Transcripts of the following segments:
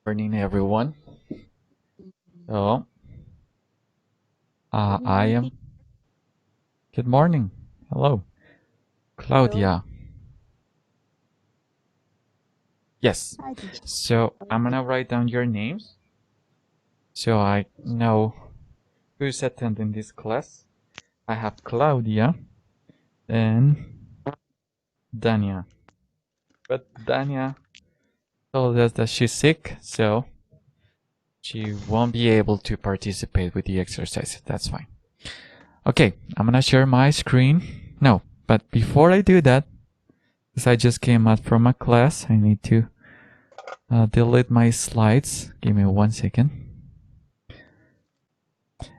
Morning, everyone. So, Good I morning, am. teacher. Good morning. Hello, Hello. Claudia. Yes. Hi, teacher. So, I'm Okay. gonna write down your names so I know who's attending this class. I have Claudia and Dania. But Dania told us that she's sick, so she won't be able to participate with the exercises. That's fine. Okay, I'm gonna share my screen. No, but before I do that, because I just came out from a class, I need to delete my slides. Give me 1 second.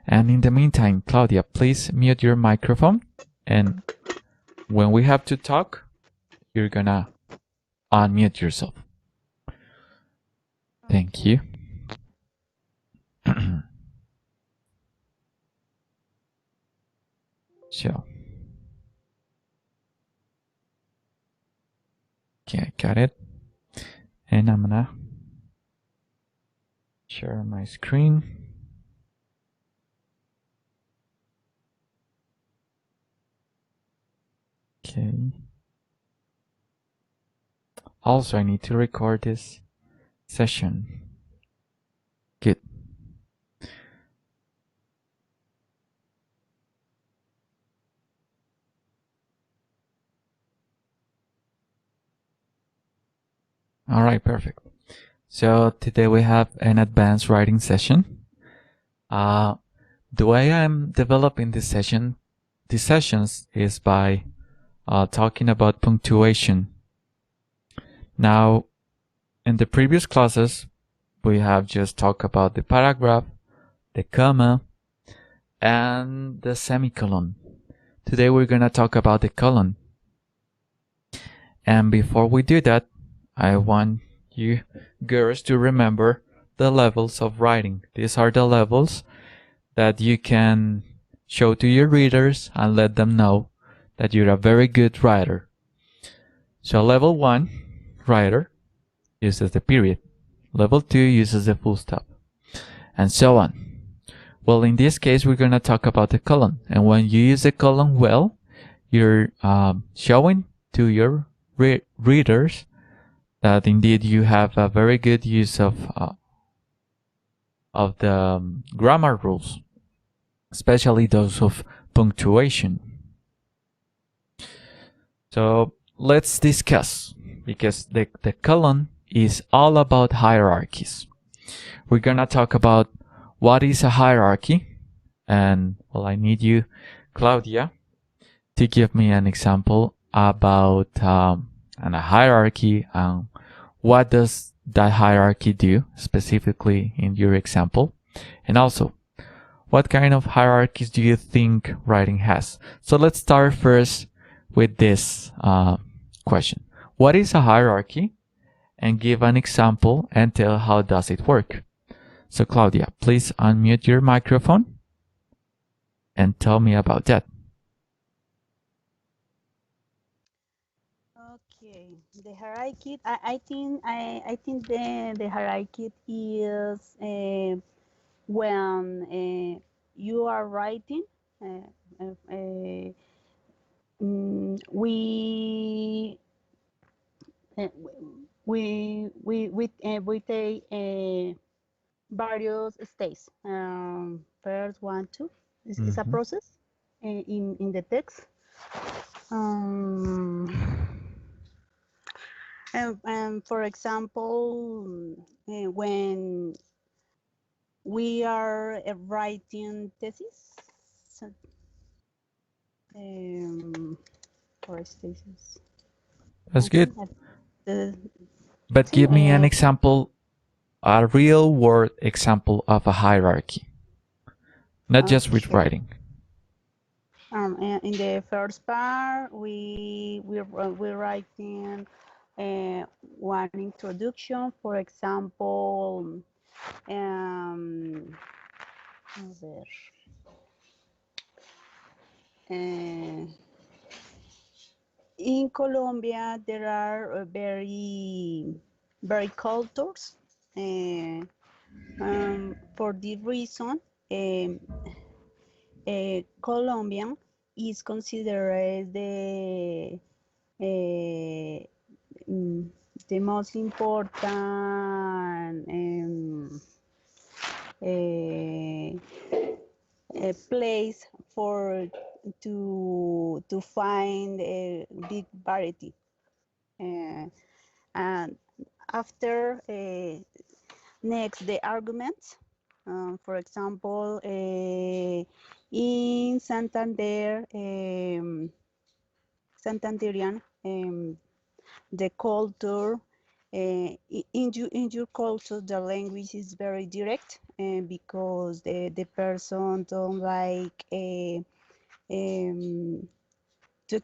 And in the meantime, Claudia, please mute your microphone. And when we have to talk, you're gonna unmute yourself. Thank you. So, okay, I got it. And I'm gonna share my screen. Okay. Also, I need to record this session. Good. All right, perfect. So today we have an advanced writing session. The way I'm developing these sessions is by talking about punctuation. Now, in the previous classes, we have just talked about the paragraph, the comma, and the semicolon. Today we're gonna talk about the colon. And before we do that, I want you girls to remember the levels of writing. These are the levels that you can show to your readers and let them know that you're a very good writer. So level 1, writer, uses the period. Level 2 uses the full stop, and so on. Well, in this case, we're going to talk about the colon. And when you use the colon well, you're showing to your readers that indeed you have a very good use of the grammar rules, especially those of punctuation. So let's discuss, because the colon is all about hierarchies. We're gonna talk about what is a hierarchy, and well, I need you, Claudia, to give me an example about a hierarchy and what does that hierarchy do specifically in your example, and also what kind of hierarchies do you think writing has? So let's start first with this question. What is a hierarchy? And give an example and tell how does it work. So Claudia, please unmute your microphone and tell me about that. Okay. The hierarchy. I think the hierarchy is when you are writing. Uh, uh, we we take various stages. First, one, two. Is a process in the text. Um, and for example, when we are writing thesis, um, for thesis. That's good. The, But see, give me an example, a real world example of a hierarchy, not just with okay. writing. In the first part, we're writing one introduction. For example, a ver, in Colombia, there are very cultures. For this reason, Colombia is considered the most important place for to find a big variety. And after next the arguments, for example, in Santander, Santanderian, the culture, in your culture, the language is very direct, because the person don't like to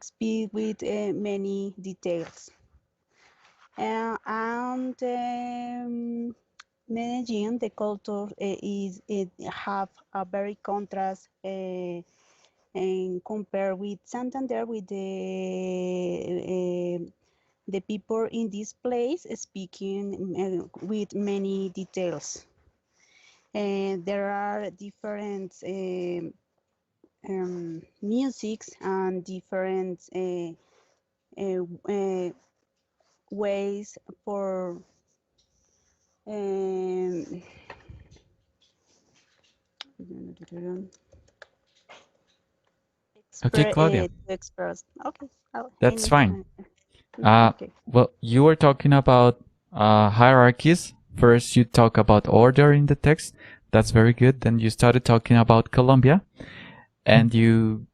speak with many details. And Medellin, the culture it have a very contrast, and compare with Santander, with the people in this place speaking with many details. And there are different musics and different ways for Okay, Claudia, to express. Okay, that's fine. Okay. Well, you were talking about hierarchies. First, you talk about order in the text. That's very good. Then you started talking about Colombia, and you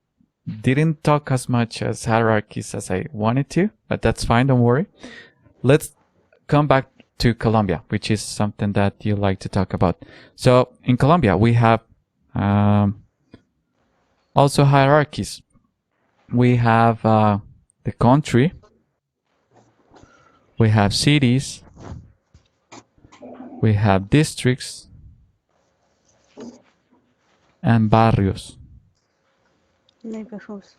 didn't talk as much as hierarchies as I wanted to, but that's fine. Don't worry. Let's come back to Colombia, which is something that you like to talk about. So in Colombia, we have also hierarchies. We have the country. We have cities. We have districts and barrios. Neighborhoods.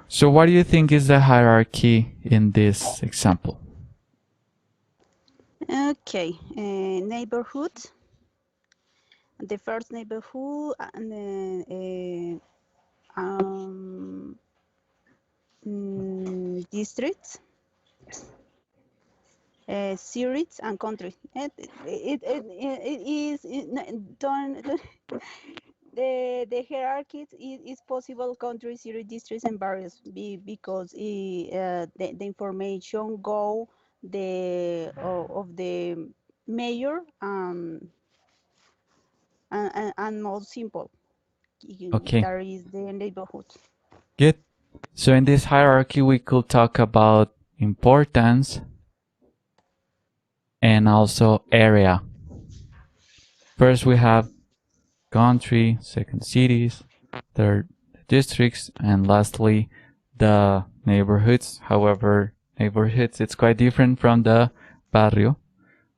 So what do you think is the hierarchy in this example? Okay, neighborhood. The first neighborhood, and districts, series, and country. It is the hierarchy is possible country, series, districts, and barrios, because the information go of the mayor and more simple. Okay. There is the neighborhood. Good. So in this hierarchy, we could talk about importance and also area. First, we have country, second cities, third districts, and lastly the neighborhoods. However, neighborhoods, it's quite different from the barrio,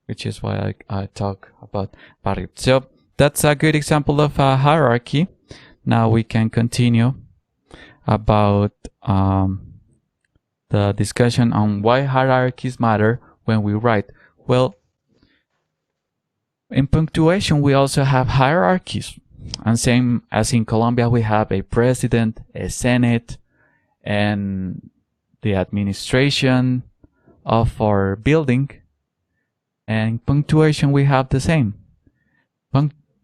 which is why I talk about barrio. So that's a good example of a hierarchy. Now we can continue about the discussion on why hierarchies matter when we write. Well, in punctuation, we also have hierarchies. And same as in Colombia, we have a president, a senate, and the administration of our building. And in punctuation, we have the same.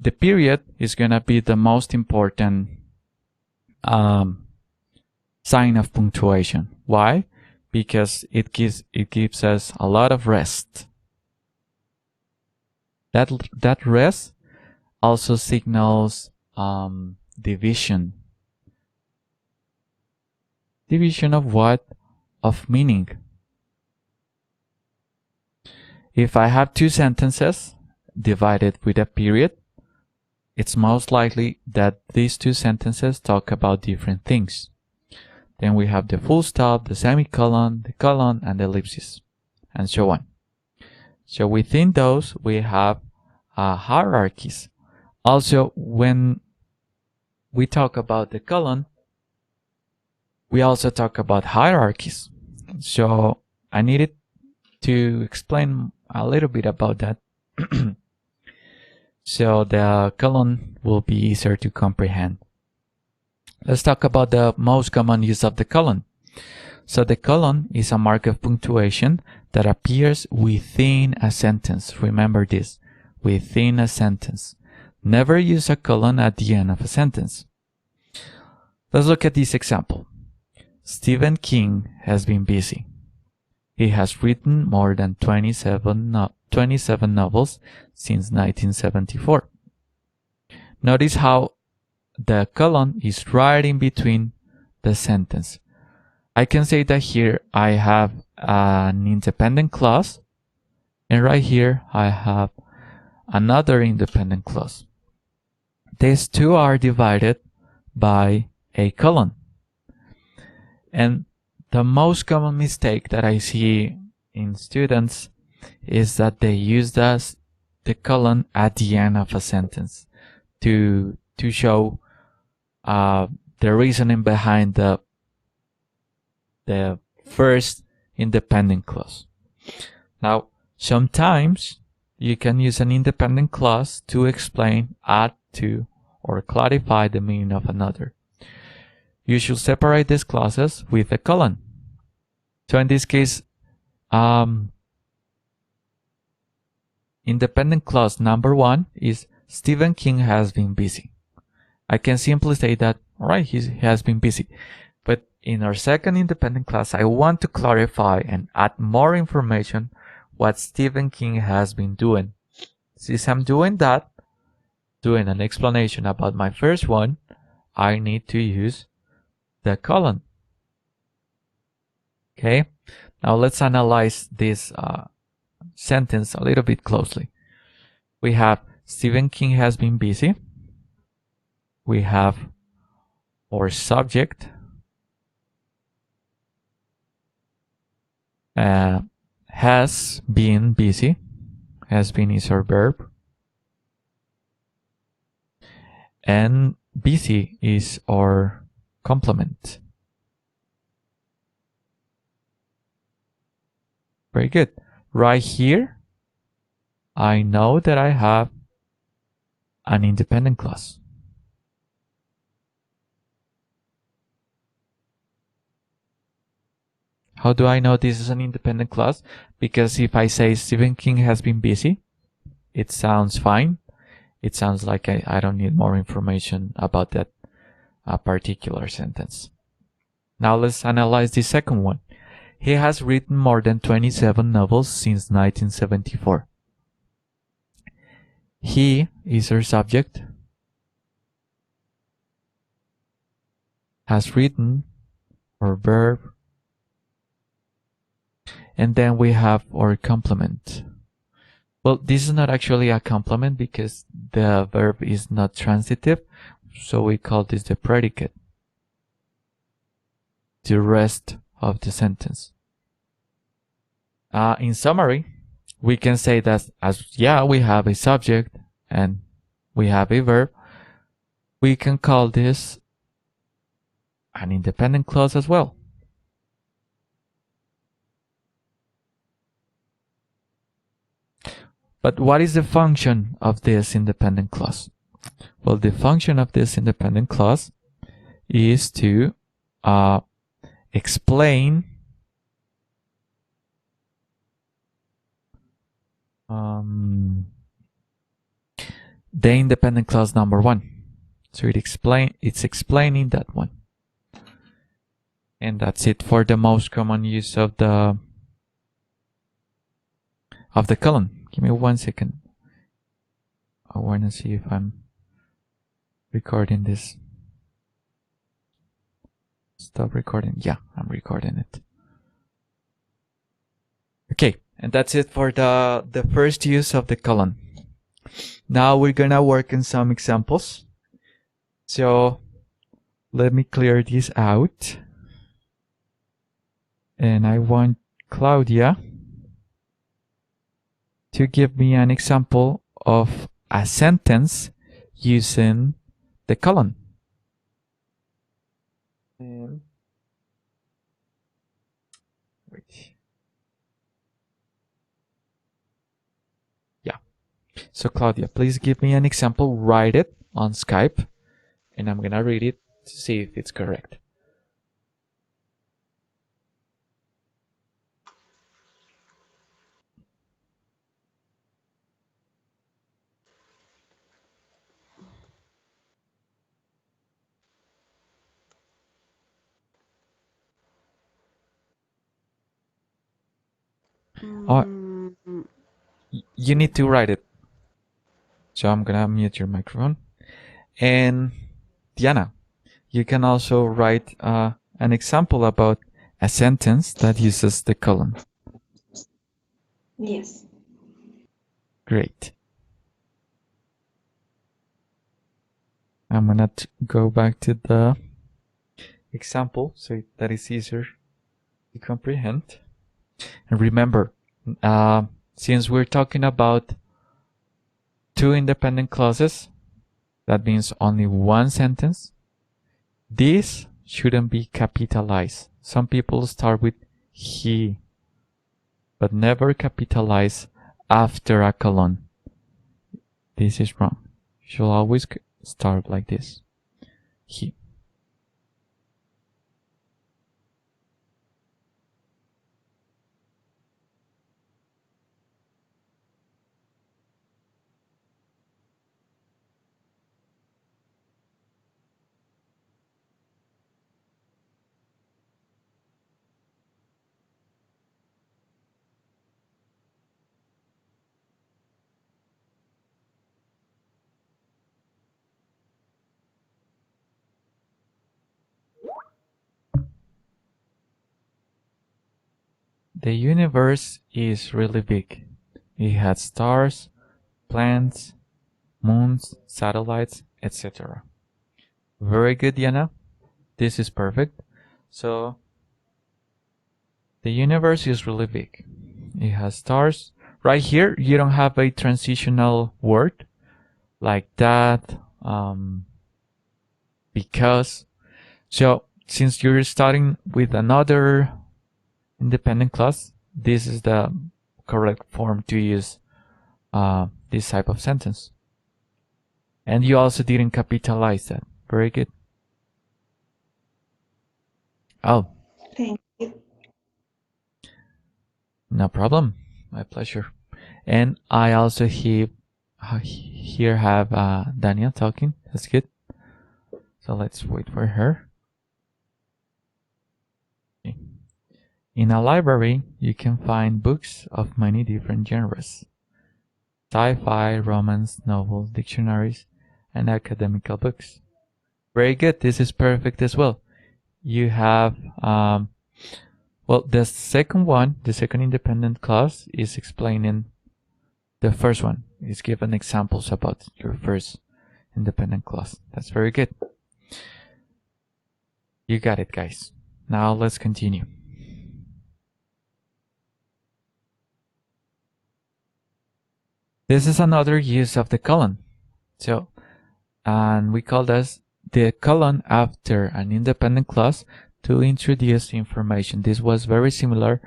The period is going to be the most important sign of punctuation. Why? Because it gives us a lot of rest. That rest also signals division. Division of what? Of meaning. If I have two sentences divided with a period, it's most likely that these two sentences talk about different things. Then we have the full stop, the semicolon, the colon, and the ellipsis, and so on. So within those, we have hierarchies. Also, when we talk about the colon, we also talk about hierarchies. So I needed to explain a little bit about that. So the colon will be easier to comprehend. Let's talk about the most common use of the colon. So the colon is a mark of punctuation that appears within a sentence. Remember this, within a sentence. Never use a colon at the end of a sentence. Let's look at this example. Stephen King has been busy. He has written more than 27 novels since 1974. Notice how the colon is right in between the sentence. I can say that here I have an independent clause, and right here I have another independent clause. These two are divided by a colon. And the most common mistake that I see in students is that they use the colon at the end of a sentence to show the reasoning behind the first independent clause. Now, sometimes you can use an independent clause to explain, add to, or clarify the meaning of another. You should separate these clauses with a colon. So in this case, independent clause number 1 is Stephen King has been busy. I can simply say that, alright, he has been busy. But in our second independent clause, I want to clarify and add more information what Stephen King has been doing. Since I'm doing that, doing an explanation about my first one, I need to use the colon. Okay, now let's analyze this sentence a little bit closely. We have Stephen King has been busy. We have our subject, has been busy. Has been is our verb. And busy is our complement. Very good. Right here, I know that I have an independent clause. How do I know this is an independent clause? Because if I say Stephen King has been busy, it sounds fine. It sounds like I don't need more information about that particular sentence. Now let's analyze the second one. He has written more than 27 novels since 1974. He is our subject. Has written our verb. And then we have our complement. Well, this is not actually a complement because the verb is not transitive. So we call this the predicate. The rest of the sentence. In summary, we can say that we have a subject and we have a verb. We can call this an independent clause as well. But what is the function of this independent clause? Well, the function of this independent clause is to explain the independent clause number 1. So it's explaining that one. And that's it for the most common use of the colon. Give me 1 second. I want to see if I'm recording this. Stop recording. Yeah, I'm recording it. Okay, and that's it for the first use of the colon. Now we're gonna work on some examples. So let me clear this out. And I want Claudia to give me an example of a sentence using the colon. And wait. So Claudia, please give me an example, write it on Skype, and I'm gonna read it to see if it's correct. Oh, you need to write it. So I'm gonna mute your microphone. And Diana, you can also write an example about a sentence that uses the colon. Yes. Great. I'm gonna go back to the example so that it's easier to comprehend. And remember, since we're talking about two independent clauses, that means only one sentence, this shouldn't be capitalized. Some people start with he, but never capitalize after a colon. This is wrong. You should always start like this. He. The universe is really big. It has stars, planets, moons, satellites, etc. Very good, Diana. This is perfect. So, the universe is really big. It has stars. Right here, you don't have a transitional word like that, because. So, since you're starting with another independent clause, this is the correct form to use this type of sentence. And you also didn't capitalize that. Very good. Oh. Thank you. No problem. My pleasure. And I also here have Dania talking. That's good. So let's wait for her. Okay. In a library, you can find books of many different genres. Sci-fi, romance, novels, dictionaries, and academical books. Very good. This is perfect as well. You have, well, the second one, the second independent clause is explaining the first one. Is given examples about your first independent clause. That's very good. You got it, guys. Now let's continue. This is another use of the colon. So, and we call this the colon after an independent clause to introduce information. This was very similar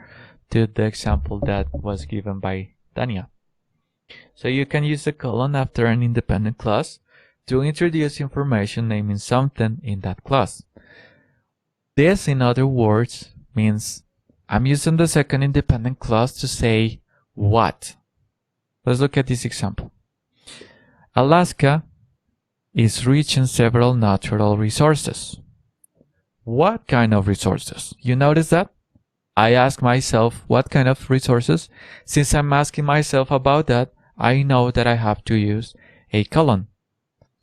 to the example that was given by Dania. So you can use the colon after an independent clause to introduce information naming something in that clause. This, in other words, means I'm using the second independent clause to say what. Let's look at this example. Alaska is rich in several natural resources. What kind of resources? You notice that? I ask myself what kind of resources. Since I'm asking myself about that, I know that I have to use a colon.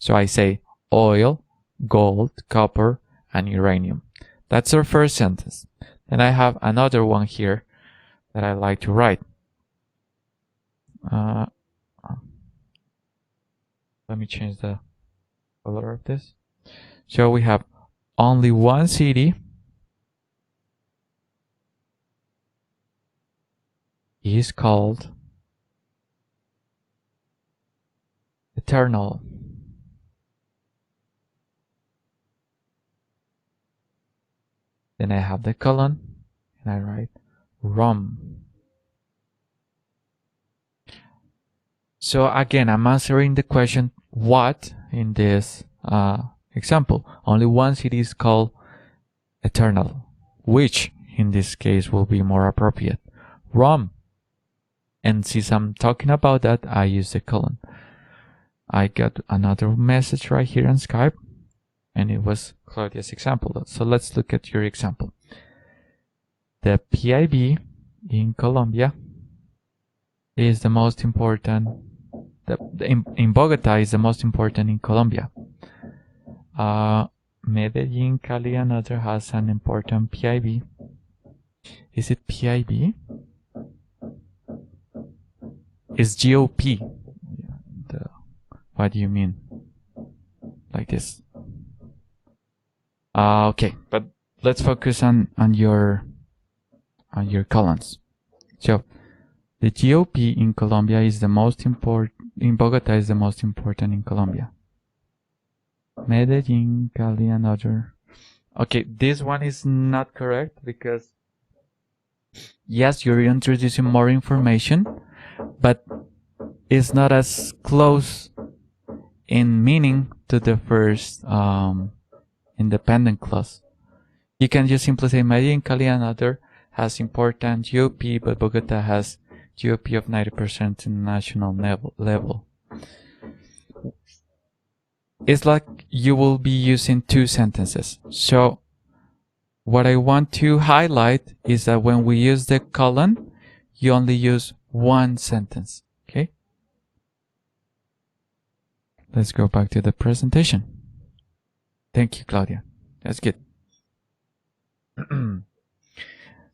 So I say oil, gold, copper, and uranium. That's our first sentence. Then I have another one here that I like to write. Let me change the color of this. So we have only one city is called Eternal. Then I have the colon and I write rum. So again, I'm answering the question what in this example. Only one city is called eternal, which in this case will be more appropriate. Rome. And since I'm talking about that, I use the colon. I got another message right here on Skype, and it was Claudia's example. So let's look at your example. The PIB in Colombia is the most important. In Bogota is the most important in Colombia. Medellin, Cali, and other has an important PIB. Is it PIB? It's GOP. What do you mean? Like this. Okay, but let's focus on your columns. So the GOP in Colombia is the most important. In Bogota is the most important in Colombia. Medellin, Cali, and other. Okay, this one is not correct because yes, you're introducing more information, but it's not as close in meaning to the first independent clause. You can just simply say Medellin, Cali, and other has important GOP, but Bogota has GOP of 90% in the national level. It's like you will be using two sentences. So what I want to highlight is that when we use the colon, you only use one sentence. Okay? Let's go back to the presentation. Thank you, Claudia. That's good.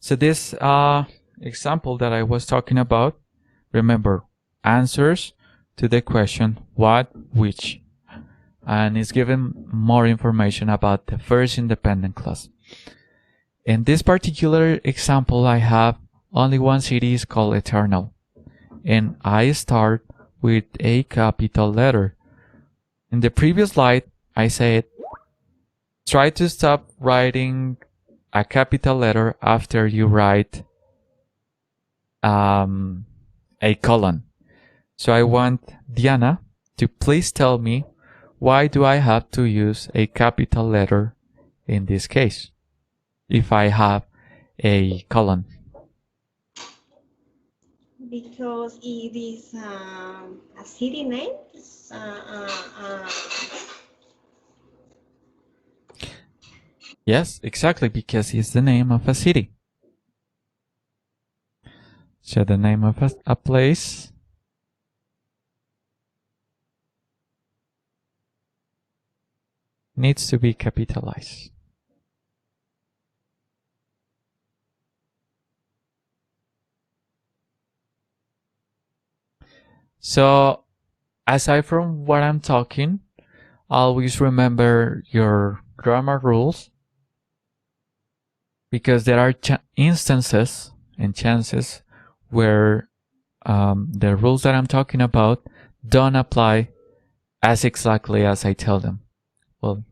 So this example that I was talking about, remember, answers to the question what, which, and it's given more information about the first independent clause. In this particular example, I have only one city is called Eternal, and I start with a capital letter. In the previous slide, I said try to stop writing a capital letter after you write a colon. So I want Diana to please tell me why do I have to use a capital letter in this case if I have a colon? Because it is a city name. Yes, exactly, because it's the name of a city. So the name of a place needs to be capitalized. So aside from what I'm talking, always remember your grammar rules, because there are instances and chances where the rules that I'm talking about don't apply as exactly as I tell them. Well,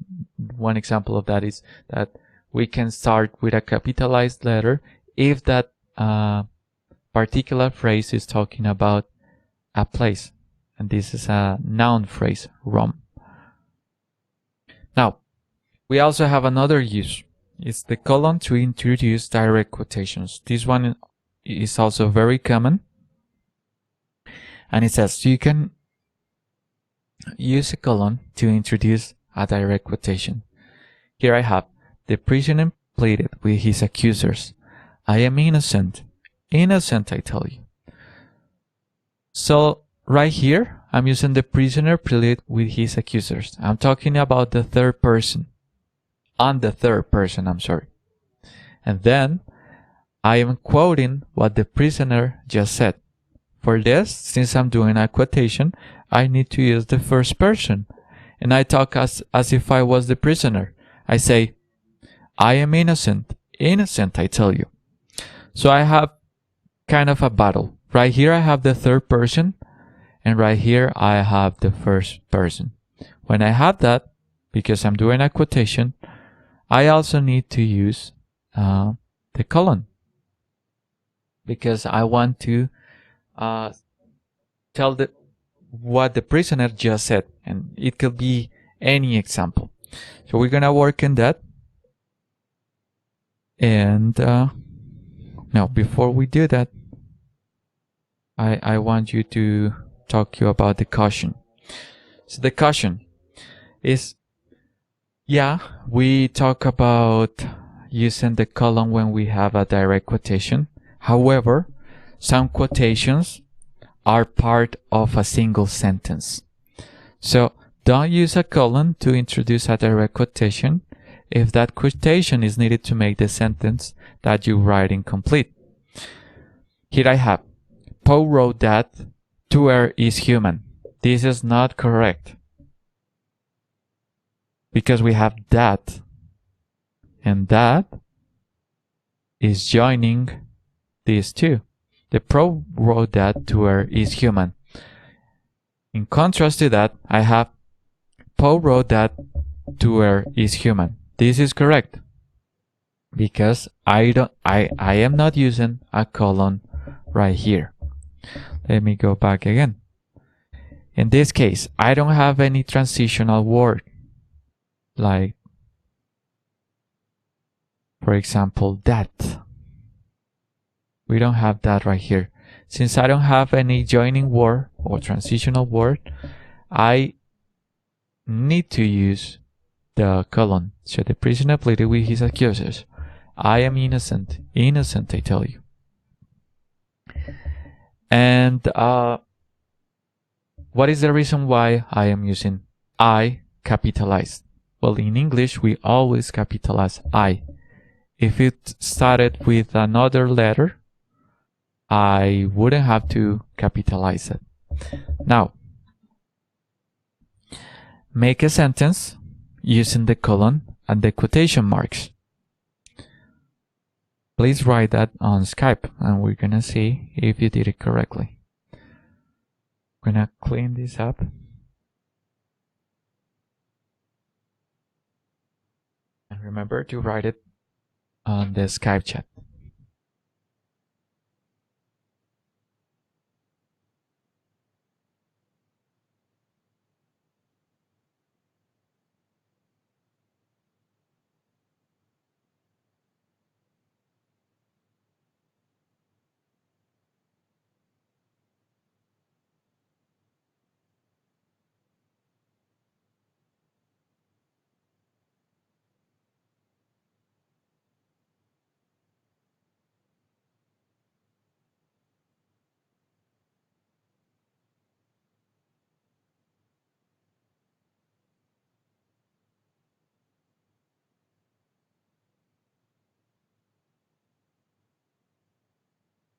one example of that is that we can start with a capitalized letter if that particular phrase is talking about a place. And this is a noun phrase, Rome. Now, we also have another use. It's the colon to introduce direct quotations. This one is also very common. And it says you can use a colon to introduce a direct quotation. Here I have, the prisoner pleaded with his accusers. I am innocent. Innocent, I tell you. So right here, I'm using the prisoner pleaded with his accusers. I'm talking about the third person. On the third person, I'm sorry. And then I am quoting what the prisoner just said. For this, since I'm doing a quotation, I need to use the first person. And I talk as if I was the prisoner. I say, I am innocent. Innocent, I tell you. So I have kind of a battle. Right here I have the third person, and right here I have the first person. When I have that, because I'm doing a quotation, I also need to use the colon, because I want to tell what the prisoner just said, and it could be any example. So we're gonna work in that. And now, before we do that, I want you to talk to you about the caution. So the caution is, yeah, we talk about using the colon when we have a direct quotation. However, some quotations are part of a single sentence. So don't use a colon to introduce a direct quotation if that quotation is needed to make the sentence that you write incomplete. Here I have, Poe wrote that Tuer is human. This is not correct, because we have that, and that is joining these two. The Poe wrote that Tuer is human. In contrast to that, I have Poe wrote that Tuer is human. This is correct, because I am not using a colon right here. Let me go back again. In this case, I don't have any transitional word, like, for example, that. We don't have that right here. Since I don't have any joining word or transitional word, I need to use the colon. So the prisoner pleaded with his accusers, I am innocent. Innocent, I tell you. And what is the reason why I am using I capitalized? Well, in English, we always capitalize I. If it started with another letter, I wouldn't have to capitalize it. Now, make a sentence using the colon and the quotation marks. Please write that on Skype, and we're gonna see if you did it correctly. I'm gonna clean this up. And remember to write it on the Skype chat.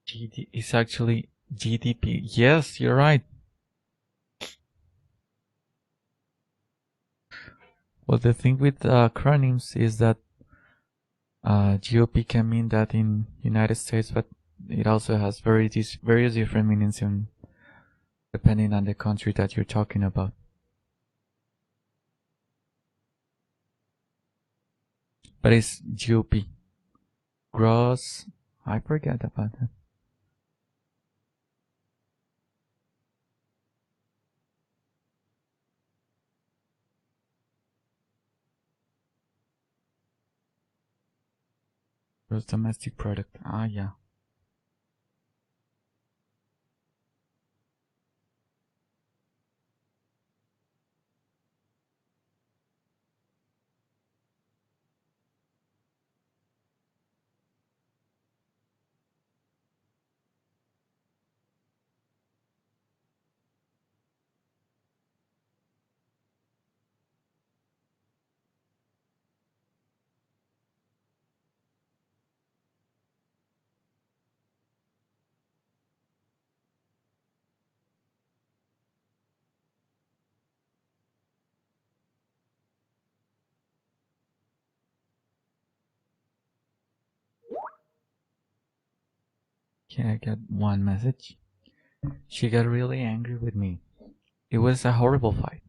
GD is actually GDP. Yes, you're right. Well, the thing with acronyms is that GOP can mean that in United States, but it also has various different meanings depending on the country that you're talking about. But it's GOP. Gross. I forget about that. Gross domestic product. Ah, yeah. Okay, I got one message. She got really angry with me. It was a horrible fight.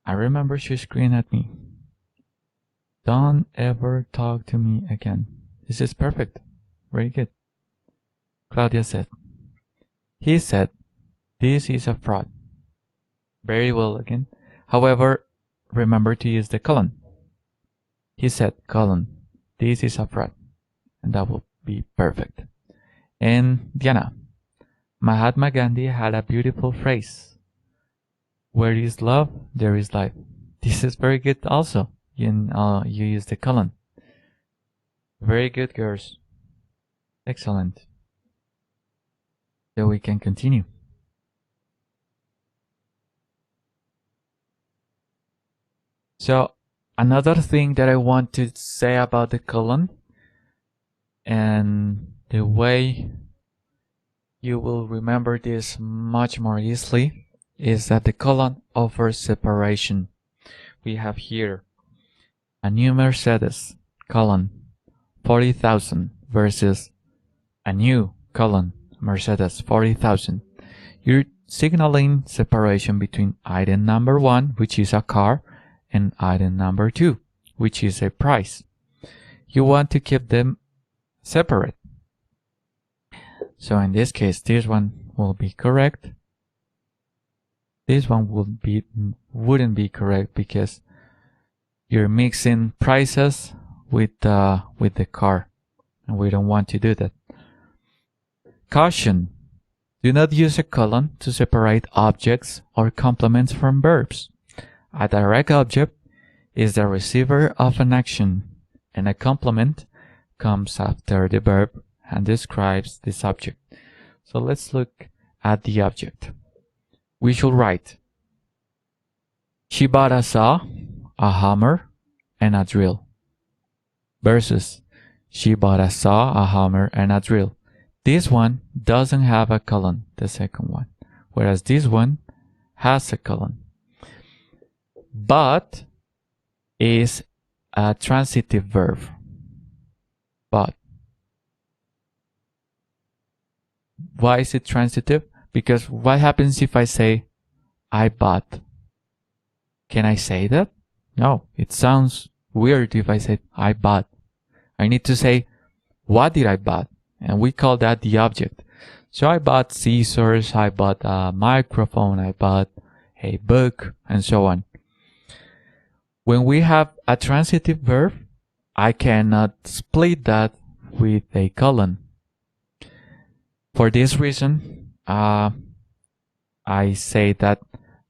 I remember she screamed at me. Don't ever talk to me again. This is perfect. Very good. Claudia said. He said, This is a fraud. Very well again. However, remember to use the colon. He said colon. This is a fraud. And that will be perfect. And Diana, Mahatma Gandhi had a beautiful phrase. Where is love, there is life. This is very good also. You use the colon. Very good, girls. Excellent. So we can continue. So another thing that I want to say about the colon and the way you will remember this much more easily is that the colon offers separation. We have here a new Mercedes colon 40,000 versus a new colon Mercedes 40,000. You're signaling separation between item number 1, which is a car, and item number 2, which is a price. You want to keep them separate. So in this case, this one will be correct. This one wouldn't be correct because you're mixing prices with the car, and we don't want to do that. Caution: do not use a colon to separate objects or complements from verbs. A direct object is the receiver of an action, and a complement comes after the verb and describes the subject. So let's look at the object. We should write: she bought a saw, a hammer, and a drill. Versus she bought a saw, a hammer, and a drill. This one doesn't have a colon, the second one, whereas this one has a colon. But is a transitive verb. But. Why is it transitive? Because what happens if I say I bought? Can I say that? No, it sounds weird if I say I bought. I need to say what did I buy? And we call that the object. So I bought scissors, I bought a microphone, I bought a book, and so on. When we have a transitive verb, I cannot split that with a colon. For this reason, I say that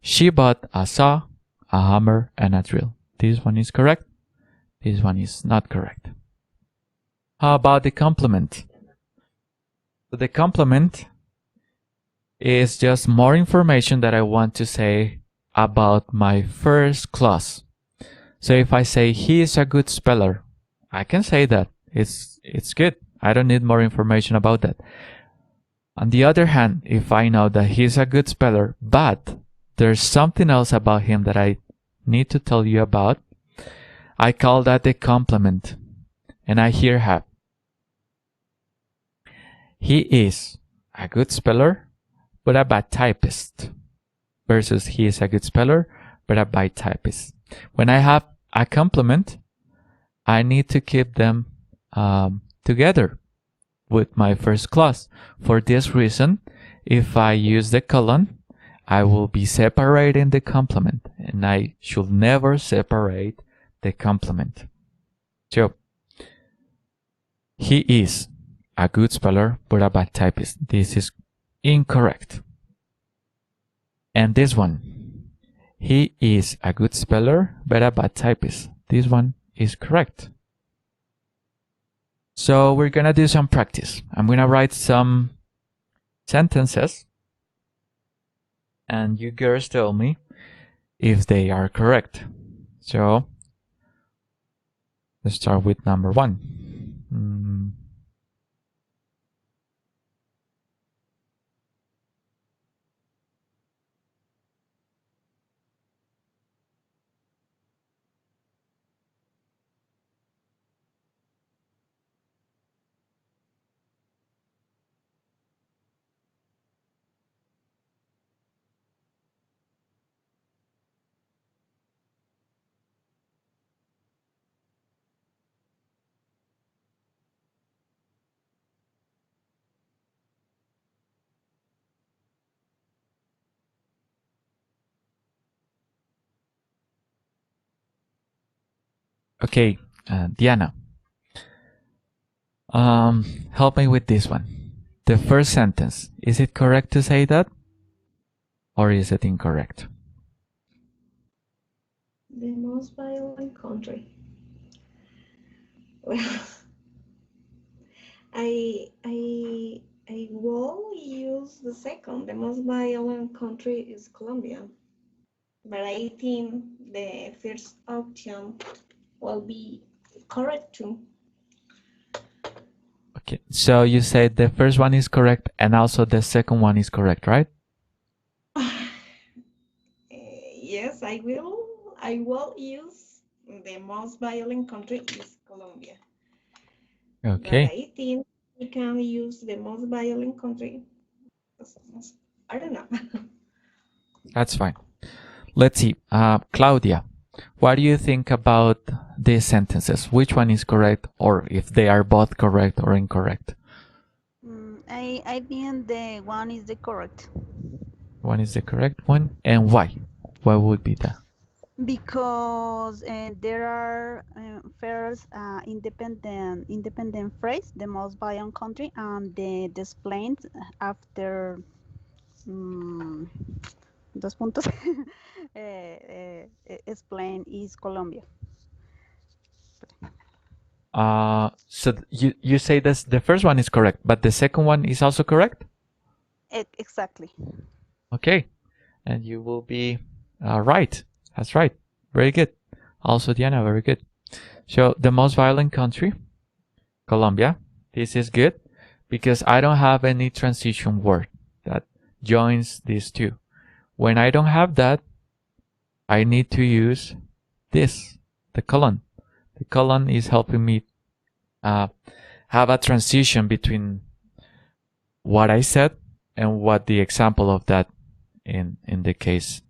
she bought a saw, a hammer, and a drill. This one is correct. This one is not correct. How about the complement? So the complement is just more information that I want to say about my first clause. So if I say he is a good speller, I can say that. It's good. I don't need more information about that. On the other hand, if I know that he's a good speller, but there's something else about him that I need to tell you about, I call that the complement. And I here have: he is a good speller, but a bad typist. Versus he is a good speller, but a bad typist. When I have a complement, I need to keep them together with my first clause. For this reason, if I use the colon, I will be separating the complement, and I should never separate the complement. So, he is a good speller but a bad typist. This is incorrect. And this one: he is a good speller but a bad typist. This one is correct. So we're gonna do some practice. I'm gonna write some sentences, and you girls tell me if they are correct. So let's start with number 1. Okay, Diana. Help me with this one. The first sentence, is it correct to say that? Or is it incorrect? The most violent country. Well, I will use the second. The most violent country is Colombia. But I think the first option will be correct too. Okay, so you said the first one is correct and also the second one is correct, right? Yes, I will. I will use the most violent country is Colombia. But Okay, I think we can use the most violent country. I don't know. that's fine. Let's see. Claudia, what do you think about these sentences? Which one is correct, or if they are both correct or incorrect? I think the one is the correct One is the correct one, and why? What would be that? because there are first independent phrase, the most violent country, and the explained after dos puntos explain is Colombia. So you say this the first one is correct, but the second one is also correct? Exactly. Okay, and you will be right. That's right. Very good. Also, Diana, very good. So the most violent country, Colombia. This is good because I don't have any transition word that joins these two. When I don't have that, I need to use this, the colon. The colon is helping me have a transition between what I said and what the example of that in the case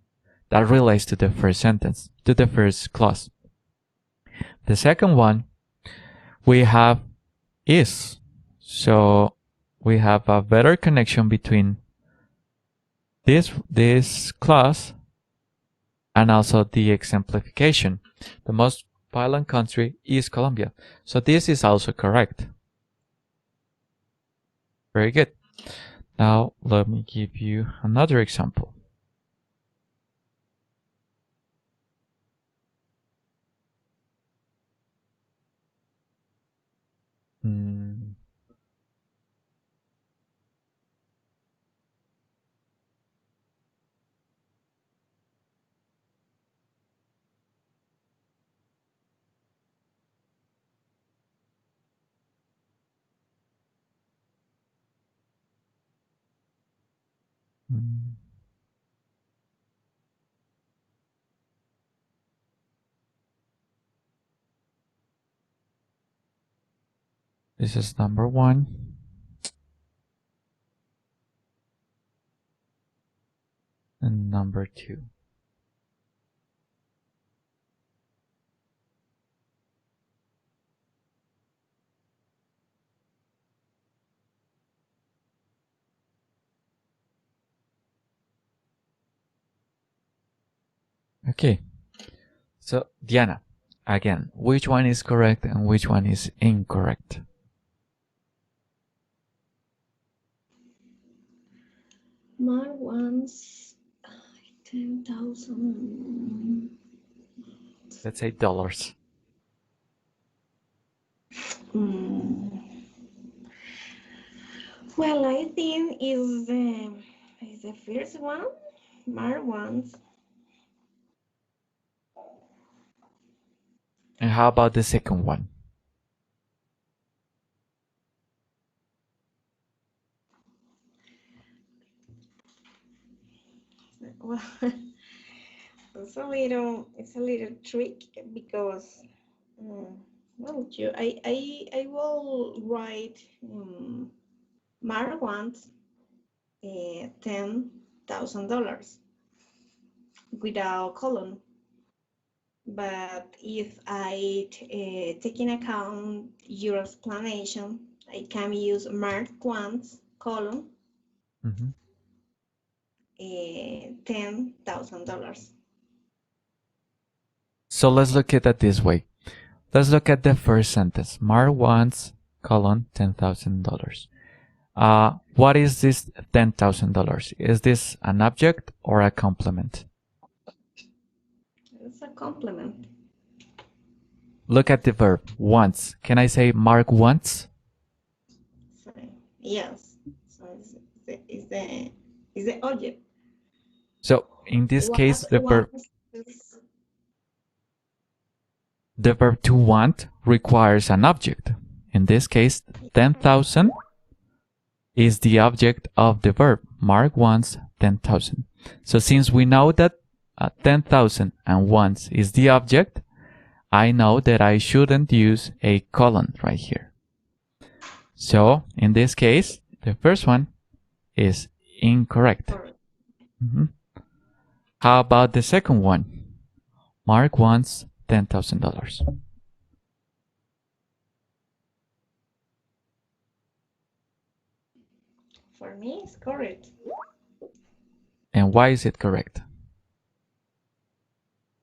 that relates to the first sentence, to the first clause. The second one, we have is. So we have a better connection between this clause and also the exemplification. The most violent country is Colombia. So this is also correct. Very good. Now let me give you another example. This is number one. And number two. Okay. So Diana, again, which one is correct and which one is incorrect? Mar wants 10,000. Let's say dollars. Well, I think is the first one. Mar wants. And how about the second one? Well, it's a little trick because well, I will write Mar wants $10,000 without colon. But if I take in account your explanation, I can use Mark wants colon $10,000. So let's look at it this way. let's look at the first sentence. Mark wants, $10,000. What is this $10,000? Is this an object or a complement? It's a compliment. Look at the verb, wants. Can I say Mark wants? So, yes. So it's the object. So in this case, the verb to want requires an object. In this case, 10,000 is the object of the verb. Mark wants 10,000. So since we know that 10,000 and wants is the object, I know that I shouldn't use a colon right here. So in this case, the first one is incorrect. How about the second one? Mark wants $10,000. For me, it's correct. And why is it correct?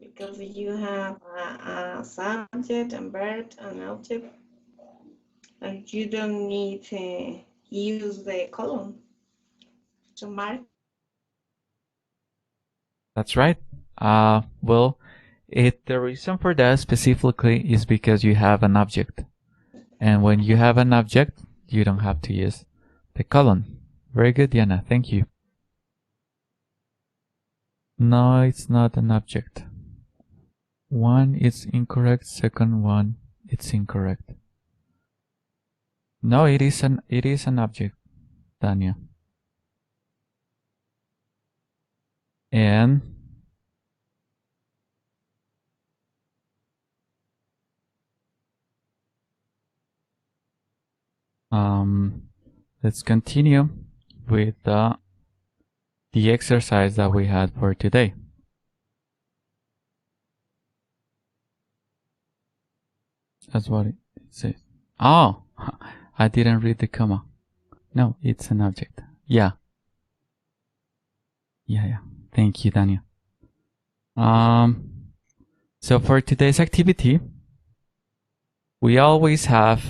Because you have a subject and verb and object, and you don't need to use the column to mark. That's right. Well, the reason for that specifically is because you have an object. And when you have an object, you don't have to use the colon. Very good, Diana. Thank you. No, it's not an object. One is incorrect. Second one, it's incorrect. No, it is an object, Dania. And let's continue with the exercise that we had for today. That's what it says. Oh, I didn't read the comma. No, it's an object. Yeah. Thank you, Daniel. So for today's activity, we always have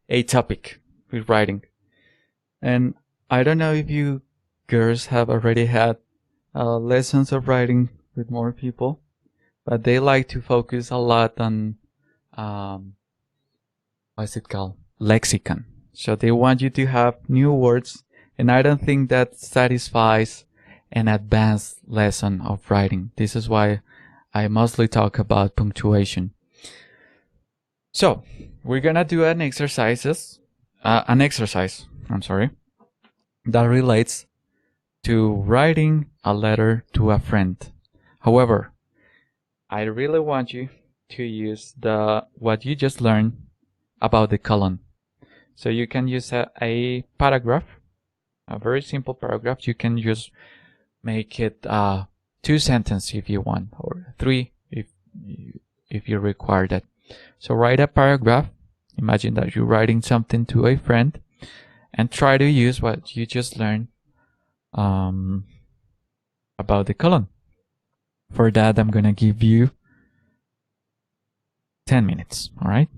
a topic with writing. And I don't know if you girls have already had lessons of writing with more people, but they like to focus a lot on what's it called? Lexicon. So they want you to have new words, and I don't think that satisfies an advanced lesson of writing. This is why I mostly talk about punctuation. So we're gonna do an exercise, that relates to writing a letter to a friend. However, I really want you to use what you just learned about the colon. So you can use a paragraph, a very simple paragraph. You can just make it 2 sentences if you want, or 3 if you require that. So write a paragraph. Imagine that you're writing something to a friend, and try to use what you just learned about the colon. For that, I'm gonna give you 10 minutes. All right.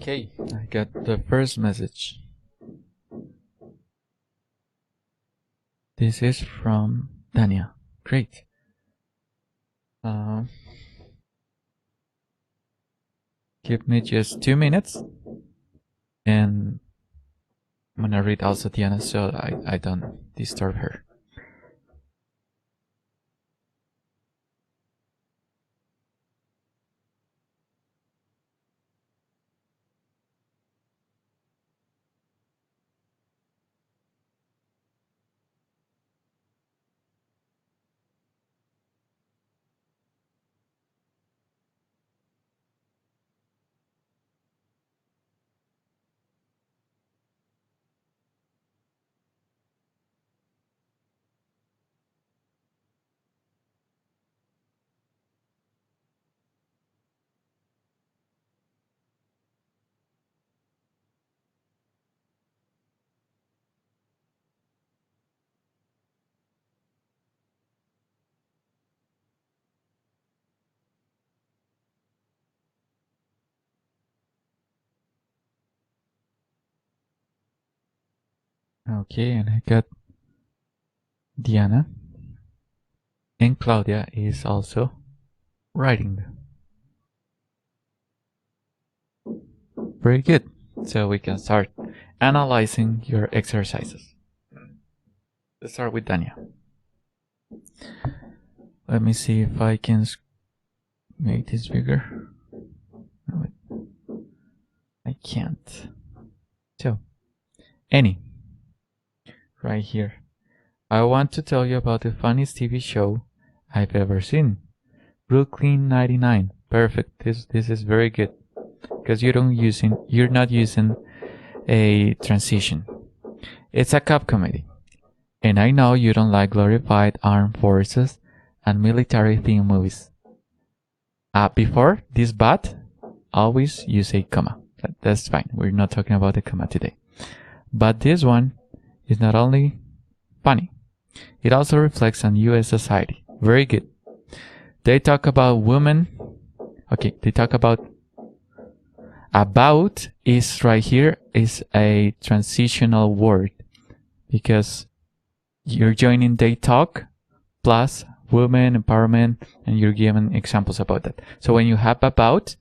Okay, I got the first message. This is from Dania. Great. Give me just 2 minutes, and I'm gonna read also Diana so I don't disturb her. Okay, and I got Diana, and Claudia is also writing. Very good. So we can start analyzing your exercises. Let's start with Dania. Let me see if I can make this bigger. No, I can't. So, Annie, right here. I want to tell you about the funniest TV show I've ever seen. Brooklyn 99. Perfect. This is very good because you're not using a transition. It's a cop comedy, and I know you don't like glorified armed forces and military theme movies. Before this but, always use a comma. That's fine. We're not talking about the comma today. But this one is not only funny, it also reflects on US society. Very good. They talk about women. Okay, they talk about is right here is a transitional word because you're joining they talk plus women empowerment and you're given examples about that. So when you have about,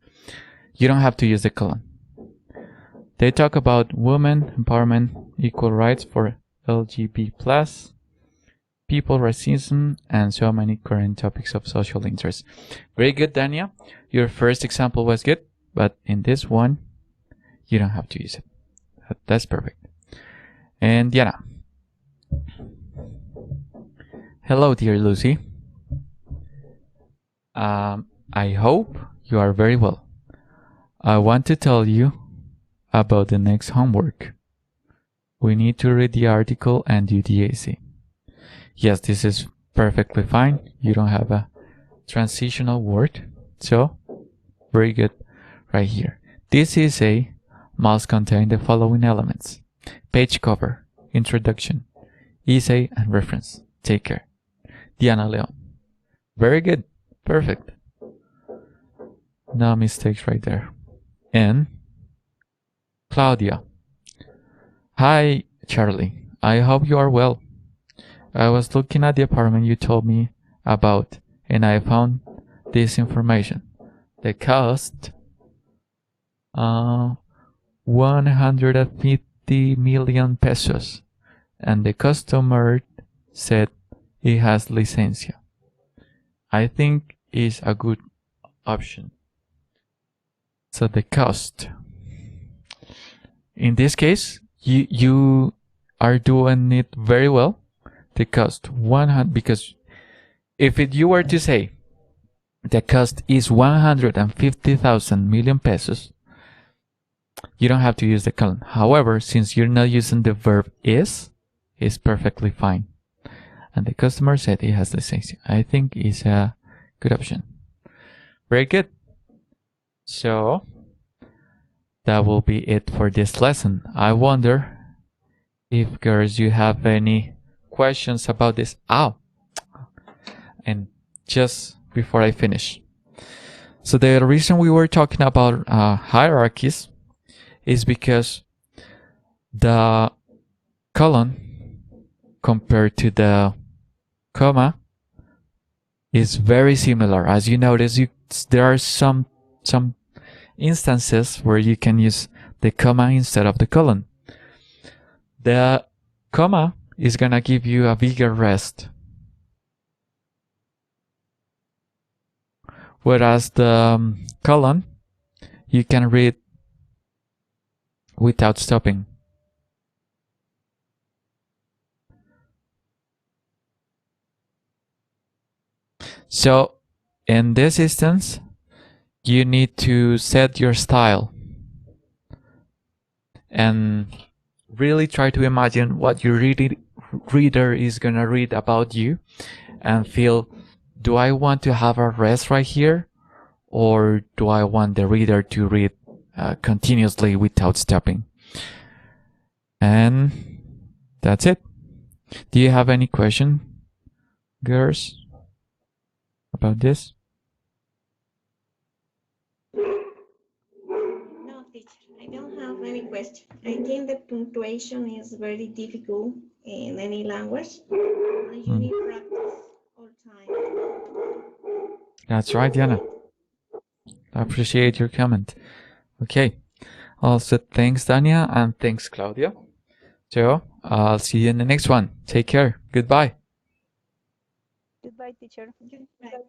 you don't have to use the colon. They talk about women empowerment, equal rights for LGBT plus people, racism, and so many current topics of social interest. Very good, Dania. Your first example was good, but in this one, you don't have to use it. That's perfect. And Diana. Hello, dear Lucy. I hope you are very well. I want to tell you about the next homework. We need to read the article and do the essay. Yes, this is perfectly fine. You don't have a transitional word. So, very good right here. This essay must contain the following elements: page cover, introduction, essay, and reference. Take care. Diana Leon. Very good. Perfect. No mistakes right there. And Claudia. Hi, Charlie. I hope you are well. I was looking at the apartment you told me about, and I found this information. The cost, 150 million pesos, and the customer said he has licencia. I think is a good option. So the cost. In this case, you are doing it very well. The cost 100, because if you were to say the cost is 150,000 million pesos, you don't have to use the colon. However, since you're not using the verb is, it's perfectly fine. And the customer said he has licencia. I think is a good option. Very good. So that will be it for this lesson. I wonder if girls you have any questions about this. And just before I finish, so the reason we were talking about hierarchies is because the colon compared to the comma is very similar. As you notice, there are some instances where you can use the comma instead of the colon. The comma is gonna give you a bigger rest, whereas the colon you can read without stopping. So in this instance, you need to set your style and really try to imagine what your reader is gonna read about you and feel, do I want to have a rest right here, or do I want the reader to read continuously without stopping? And that's it. Do you have any question, girls, about this? No, teacher, I don't have any question. I think the punctuation is very difficult in any language. And you need practice all time. That's right, Diana. I appreciate your comment. Okay. Also, thanks, Dania, and thanks, Claudia. So, I'll see you in the next one. Take care. Goodbye. Goodbye, teacher. Goodbye.